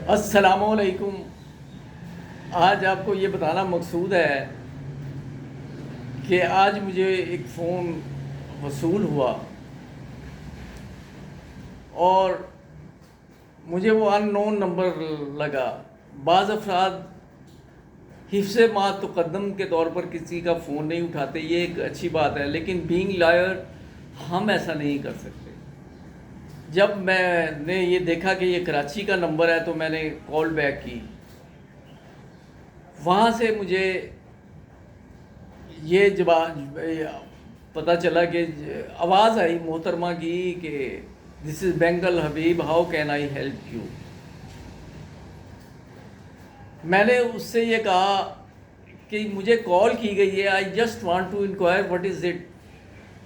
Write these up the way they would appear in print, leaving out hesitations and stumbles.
السلام علیکم۔ آج آپ کو یہ بتانا مقصود ہے کہ آج مجھے ایک فون وصول ہوا اور مجھے وہ ان نون نمبر لگا۔ بعض افراد حفظ ما تقدم کے طور پر کسی کا فون نہیں اٹھاتے، یہ ایک اچھی بات ہے، لیکن بینگ لائر ہم ایسا نہیں کر سکتے۔ جب میں نے یہ دیکھا کہ یہ کراچی کا نمبر ہے تو میں نے کال بیک کی۔ وہاں سے مجھے یہ جواب پتہ چلا کہ آواز آئی محترمہ کی کہ دس از بینگل Habib, how can I help you. میں نے اس سے یہ کہا کہ مجھے کال کی گئی ہے، I just want to enquire what is it.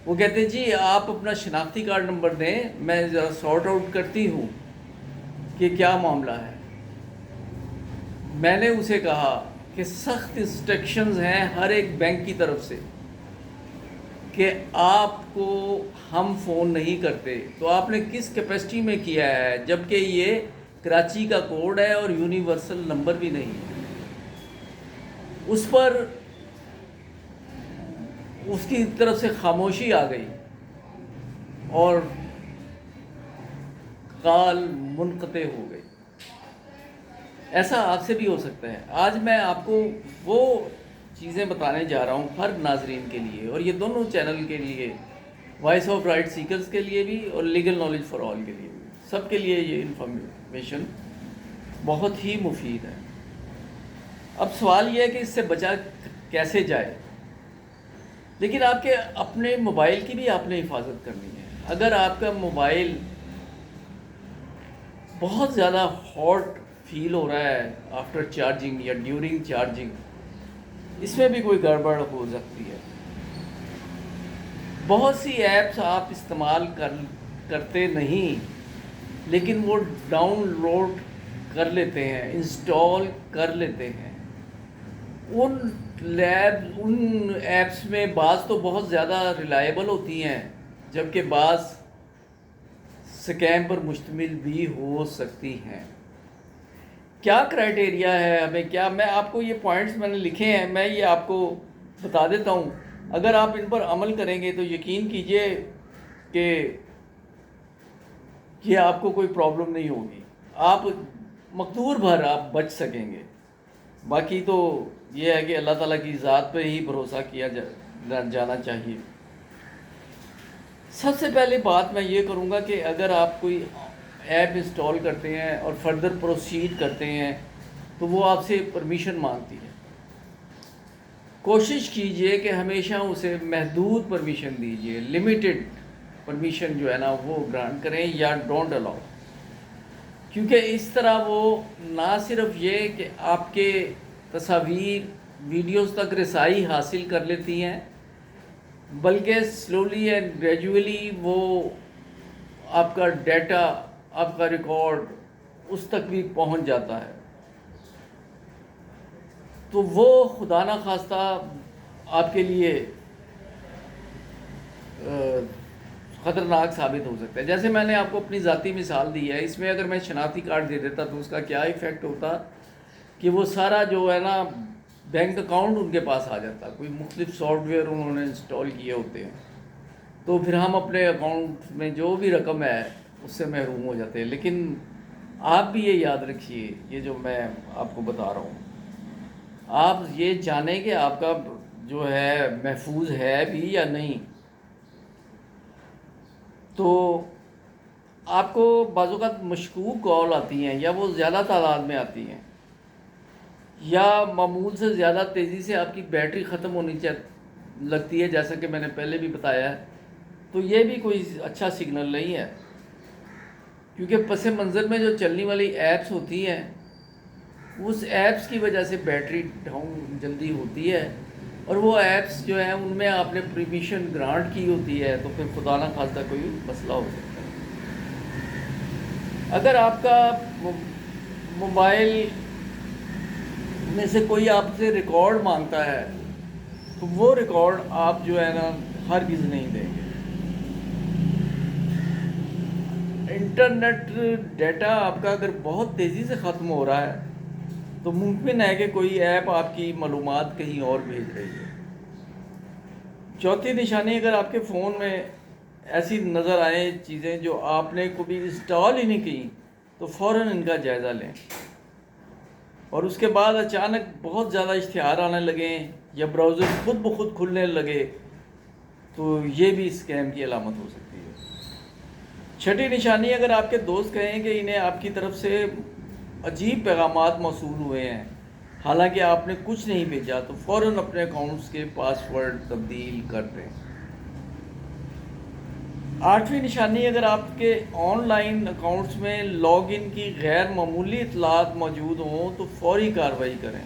وہ کہتے ہیں جی آپ اپنا شناختی کارڈ نمبر دیں، میں ذرا سارٹ آؤٹ کرتی ہوں کہ کیا معاملہ ہے۔ میں نے اسے کہا کہ سخت انسٹرکشنز ہیں ہر ایک بینک کی طرف سے کہ آپ کو ہم فون نہیں کرتے، تو آپ نے کس کیپیسٹی میں کیا ہے، جبکہ یہ کراچی کا کوڈ ہے اور یونیورسل نمبر بھی نہیں ہے۔ اس پر اس کی طرف سے خاموشی آ گئی اور کال منقطع ہو گئی۔ ایسا آپ سے بھی ہو سکتا ہے۔ آج میں آپ کو وہ چیزیں بتانے جا رہا ہوں ہر ناظرین کے لیے، اور یہ دونوں چینل کے لیے، وائس آف رائٹ سیکرز کے لیے بھی اور لیگل نالج فار آل کے لیے بھی، سب کے لیے یہ انفارمیشن بہت ہی مفید ہے۔ اب سوال یہ ہے کہ اس سے بچا کیسے جائے، لیکن آپ کے اپنے موبائل کی بھی آپ نے حفاظت کرنی ہے۔ اگر آپ کا موبائل بہت زیادہ ہاٹ فیل ہو رہا ہے آفٹر چارجنگ یا ڈیورنگ چارجنگ، اس میں بھی کوئی گڑبڑ ہو سکتی ہے۔ بہت سی ایپس آپ استعمال کرتے نہیں، لیکن وہ ڈاؤن لوڈ کر لیتے ہیں، انسٹال کر لیتے ہیں۔ ان ایپس میں بعض تو بہت زیادہ ریلائبل ہوتی ہیں، جبکہ بعض سکیم پر مشتمل بھی ہو سکتی ہیں۔ کیا کرائٹیریا ہے ہمیں، کیا میں آپ کو یہ پوائنٹس میں نے لکھے ہیں، میں یہ آپ کو بتا دیتا ہوں۔ اگر آپ ان پر عمل کریں گے تو یقین کیجئے کہ یہ آپ کو کوئی پرابلم نہیں ہوگی، آپ مقدور بھر آپ بچ سکیں گے۔ باقی تو یہ ہے کہ اللہ تعالیٰ کی ذات پہ ہی بھروسہ کیا جانا چاہیے۔ سب سے پہلے بات میں یہ کروں گا کہ اگر آپ کوئی ایپ انسٹال کرتے ہیں اور فردر پروسیڈ کرتے ہیں تو وہ آپ سے پرمیشن مانگتی ہے۔ کوشش کیجئے کہ ہمیشہ اسے محدود پرمیشن دیجئے، لیمیٹڈ پرمیشن جو ہے نا وہ گرانٹ کریں یا ڈونٹ الاؤ، کیونکہ اس طرح وہ نہ صرف یہ کہ آپ کے تصاویر ویڈیوز تک رسائی حاصل کر لیتی ہیں، بلکہ سلولی اینڈ گریجولی وہ آپ کا ڈیٹا، آپ کا ریکارڈ اس تک بھی پہنچ جاتا ہے، تو وہ خدا نہ خواستہ آپ کے لیے خطرناک ثابت ہو سکتا ہے۔ جیسے میں نے آپ کو اپنی ذاتی مثال دی ہے، اس میں اگر میں شناختی کارڈ دے دیتا تو اس کا کیا ایفیکٹ ہوتا کہ وہ سارا جو ہے نا بینک اکاؤنٹ ان کے پاس آ جاتا، کوئی مختلف سافٹ ویئر انہوں نے انسٹال کیے ہوتے ہیں، تو پھر ہم اپنے اکاؤنٹ میں جو بھی رقم ہے اس سے محروم ہو جاتے ہیں۔ لیکن آپ بھی یہ یاد رکھیے، یہ جو میں آپ کو بتا رہا ہوں، آپ یہ جانیں کہ آپ کا جو ہے محفوظ ہے بھی یا نہیں۔ تو آپ کو بعض اوقات مشکوک کال آتی ہیں، یا وہ زیادہ تعداد میں آتی ہیں، یا معمول سے زیادہ تیزی سے آپ کی بیٹری ختم ہونی لگتی ہے، جیسا کہ میں نے پہلے بھی بتایا ہے، تو یہ بھی کوئی اچھا سگنل نہیں ہے، کیونکہ پس منظر میں جو چلنے والی ایپس ہوتی ہیں اس ایپس کی وجہ سے بیٹری ڈاؤن جلدی ہوتی ہے، اور وہ ایپس جو ہیں ان میں آپ نے پرمیشن گرانٹ کی ہوتی ہے، تو پھر خدا نہ خواستہ کوئی مسئلہ ہو سکتا ہے۔ اگر آپ کا موبائل میں سے کوئی آپ سے ریکارڈ مانگتا ہے تو وہ ریکارڈ آپ جو ہے نا ہرگز نہیں دیں گے۔ انٹرنیٹ ڈیٹا آپ کا اگر بہت تیزی سے ختم ہو رہا ہے تو ممکن ہے کہ کوئی ایپ آپ کی معلومات کہیں اور بھیج رہی ہے۔ چوتھی نشانی، اگر آپ کے فون میں ایسی نظر آئیں چیزیں جو آپ نے کبھی انسٹال ہی نہیں کی تو فوراً ان کا جائزہ لیں، اور اس کے بعد اچانک بہت زیادہ اشتہار آنے لگیں یا براؤزر خود بخود کھلنے لگے تو یہ بھی اسکیم کی علامت ہو سکتی ہے۔ چھٹی نشانی، اگر آپ کے دوست کہیں کہ انہیں آپ کی طرف سے عجیب پیغامات موصول ہوئے ہیں حالانکہ آپ نے کچھ نہیں بھیجا، تو فوراً اپنے اکاؤنٹس کے پاس ورڈ تبدیل کر دیں۔ آٹھویں نشانی، اگر آپ کے آن لائن اکاؤنٹس میں لاگ ان کی غیر معمولی اطلاعات موجود ہوں تو فوری کارروائی کریں۔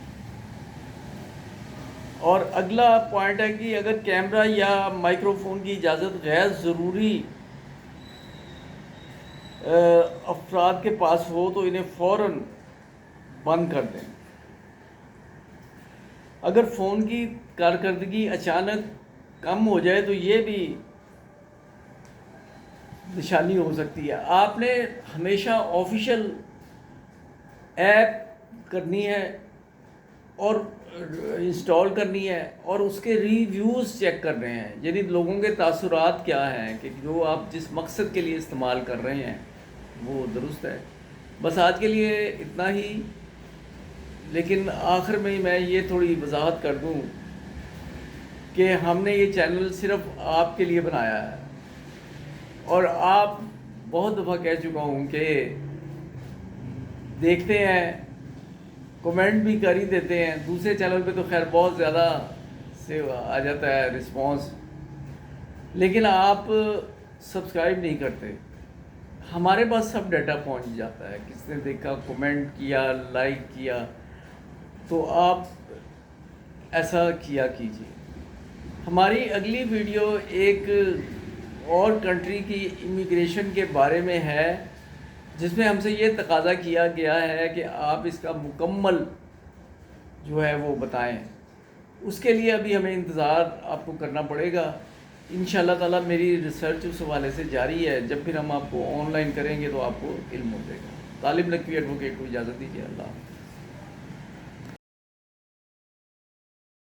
اور اگلا پوائنٹ ہے کہ اگر کیمرہ یا مائکرو فون کی اجازت غیر ضروری افراد کے پاس ہو تو انہیں فوراً بند کر دیں۔ اگر فون کی کارکردگی اچانک کم ہو جائے تو یہ بھی نشانی ہو سکتی ہے۔ آپ نے ہمیشہ آفیشیل ایپ کرنی ہے اور انسٹال کرنی ہے اور اس کے ریویوز چیک کر رہے ہیں، یعنی لوگوں کے تاثرات کیا ہیں کہ جو آپ جس مقصد کے لیے استعمال کر رہے ہیں وہ درست ہے۔ بس آج کے لیے اتنا ہی، لیکن آخر میں یہ تھوڑی وضاحت کر دوں کہ ہم نے یہ چینل صرف آپ کے لیے بنایا ہے، اور آپ بہت دفعہ کہہ چکا ہوں کہ دیکھتے ہیں، کمنٹ بھی کر ہی دیتے ہیں، دوسرے چینل پہ تو خیر بہت زیادہ سے آ جاتا ہے رسپانس، لیکن آپ سبسکرائب نہیں کرتے۔ ہمارے پاس سب ڈیٹا پہنچ جاتا ہے، کس نے دیکھا، کمنٹ کیا، لائک کیا، تو آپ ایسا کیا کیجیے۔ ہماری اگلی ویڈیو ایک اور کنٹری کی امیگریشن کے بارے میں ہے، جس میں ہم سے یہ تقاضا کیا گیا ہے کہ آپ اس کا مکمل جو ہے وہ بتائیں۔ اس کے لیے ابھی ہمیں انتظار آپ کو کرنا پڑے گا۔ انشاءاللہ تعالیٰ میری ریسرچ اس حوالے سے جاری ہے، جب پھر ہم آپ کو آن لائن کریں گے تو آپ کو علم ہو جائے گا۔ طالب نقوی ایڈوکیٹ کو اجازت دیجیے، اللہ حافظ۔